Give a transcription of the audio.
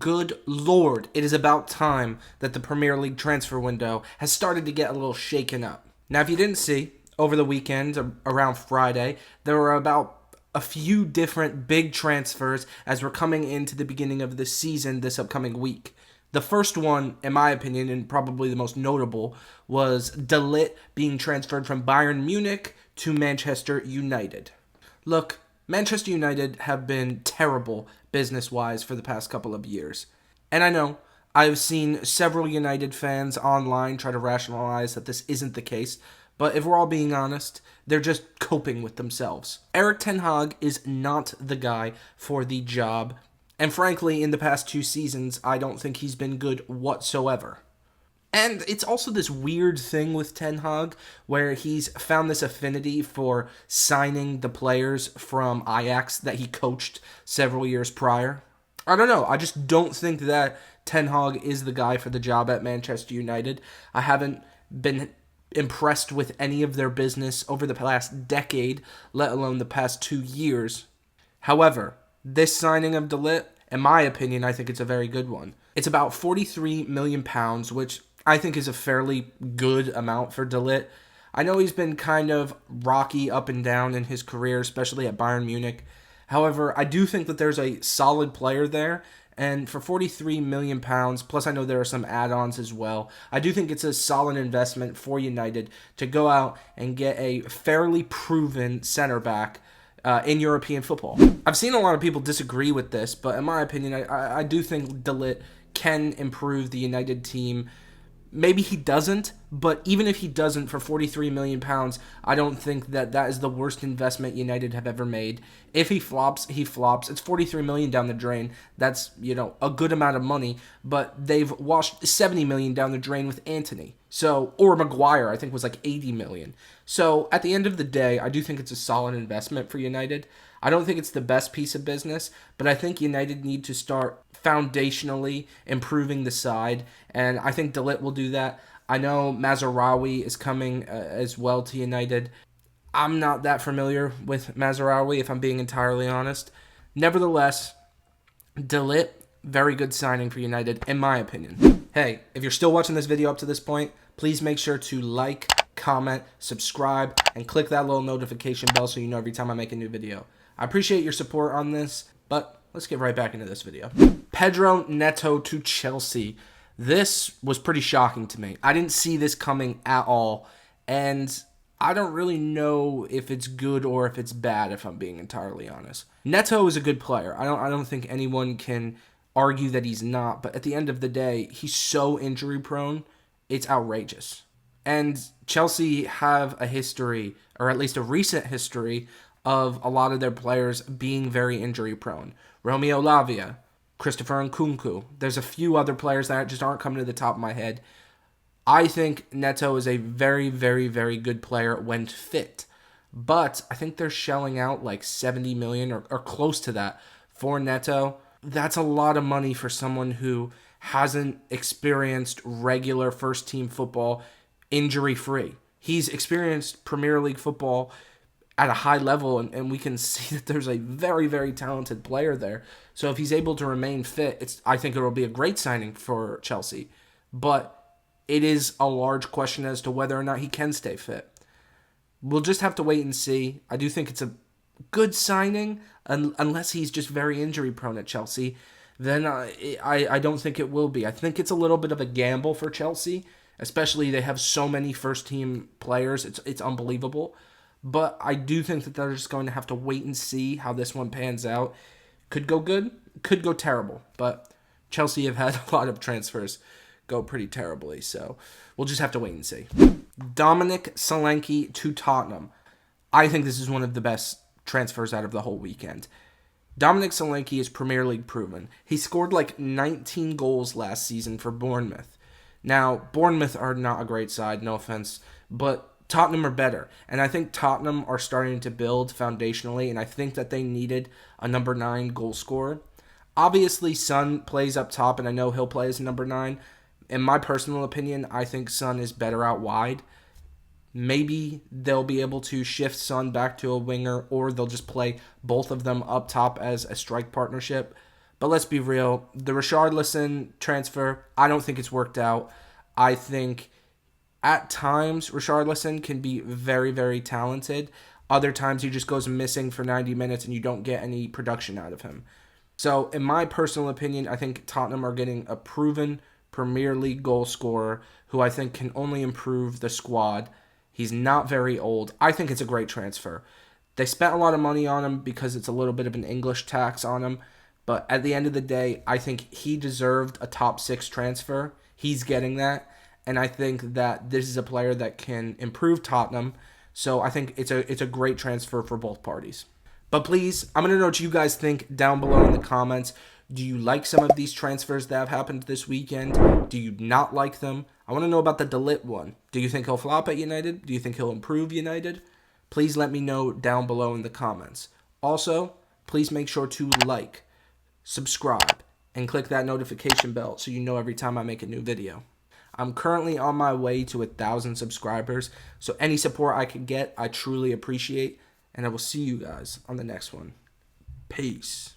good Lord, it is about time that the Premier League transfer window has started to get a little shaken up. Now, if you didn't see, over the weekend, around Friday, there were about a few different big transfers as we're coming into the beginning of the season this upcoming week. The first one, in my opinion, and probably the most notable, was De Ligt being transferred from Bayern Munich to Manchester United. Look, Manchester United have been terrible business-wise for the past couple of years. And I know, I've seen several United fans online try to rationalize that this isn't the case, but if we're all being honest, they're just coping with themselves. Erik ten Hag is not the guy for the job, and frankly, in the past 2 seasons, I don't think he's been good whatsoever. And it's also this weird thing with Ten Hag where he's found this affinity for signing the players from Ajax that he coached several years prior. I don't know. I just don't think that Ten Hag is the guy for the job at Manchester United. I haven't been impressed with any of their business over the past decade, let alone the past 2 years. However, this signing of De Ligt, in my opinion, I think it's a very good one. It's about £43 million, which I think is a fairly good amount for De Ligt. I know he's been kind of rocky up and down in his career, especially at Bayern Munich. However, I do think that there's a solid player there, and for £43 million, plus I know there are some add-ons as well, I do think it's a solid investment for United to go out and get a fairly proven center back in European football. I've seen a lot of people disagree with this, but in my opinion, I do think De Ligt can improve the United team. Maybe he doesn't, but even if he doesn't, for £43 million, I don't think that is the worst investment United have ever made. If he flops, he flops. It's £43 million down the drain. That's, a good amount of money, but they've washed £70 million down the drain with Antony. Or Maguire, I think was like £80 million. So at the end of the day, I do think it's a solid investment for United. I don't think it's the best piece of business, but I think United need to start foundationally improving the side, and I think De Ligt will do that. I know Mazraoui is coming as well to United. I'm not that familiar with Mazraoui, if I'm being entirely honest. Nevertheless, De Ligt, very good signing for United, in my opinion. Hey, if you're still watching this video up to this point, please make sure to like, comment, subscribe, and click that little notification bell so you know every time I make a new video. I appreciate your support on this, but let's get right back into this video. Pedro Neto to Chelsea. This was pretty shocking to me. I didn't see this coming at all, and I don't really know if it's good or if it's bad, if I'm being entirely honest. Neto is a good player. I don't think anyone can argue that he's not, but at the end of the day, he's so injury prone, it's outrageous. And Chelsea have a history, or at least a recent history, of a lot of their players being very injury prone. Romeo Lavia, Christopher Nkunku. There's a few other players that just aren't coming to the top of my head. I think Neto is a very, very, very good player when fit. But I think they're shelling out like $70 million or close to that for Neto. That's a lot of money for someone who hasn't experienced regular first-team football injury-free. He's experienced Premier League football at a high level, and we can see that there's a very, very talented player there. So if he's able to remain fit, I think it will be a great signing for Chelsea. But it is a large question as to whether or not he can stay fit. We'll just have to wait and see. I do think it's a good signing, unless he's just very injury prone at Chelsea. Then I don't think it will be. I think it's a little bit of a gamble for Chelsea, especially they have so many first-team players. It's unbelievable. But I do think that they're just going to have to wait and see how this one pans out. Could go good, could go terrible. But Chelsea have had a lot of transfers go pretty terribly, so we'll just have to wait and see. Dominic Solanke to Tottenham. I think this is one of the best transfers out of the whole weekend. Dominic Solanke is Premier League proven. He scored like 19 goals last season for Bournemouth. Now, Bournemouth are not a great side, no offense, but Tottenham are better, and I think Tottenham are starting to build foundationally, and I think that they needed a number 9 goal scorer. Obviously, Son plays up top, and I know he'll play as number 9. In my personal opinion, I think Son is better out wide. Maybe they'll be able to shift Son back to a winger, or they'll just play both of them up top as a strike partnership. But let's be real. The Richarlison transfer, I don't think it's worked out. I think at times Richarlison can be very, very talented. Other times he just goes missing for 90 minutes and you don't get any production out of him. So, in my personal opinion, I think Tottenham are getting a proven Premier League goal scorer who I think can only improve the squad. He's not very old. I think it's a great transfer. They spent a lot of money on him because it's a little bit of an English tax on him. But at the end of the day, I think he deserved a top 6 transfer. He's getting that. And I think that this is a player that can improve Tottenham. So I think it's a great transfer for both parties. But please, I'm going to know what you guys think down below in the comments. Do you like some of these transfers that have happened this weekend? Do you not like them? I want to know about the De Ligt one. Do you think he'll flop at United? Do you think he'll improve United? Please let me know down below in the comments. Also, please make sure to like, subscribe, and click that notification bell so you know every time I make a new video. I'm currently on my way to 1,000 subscribers, so any support I can get, I truly appreciate. And I will see you guys on the next one. Peace.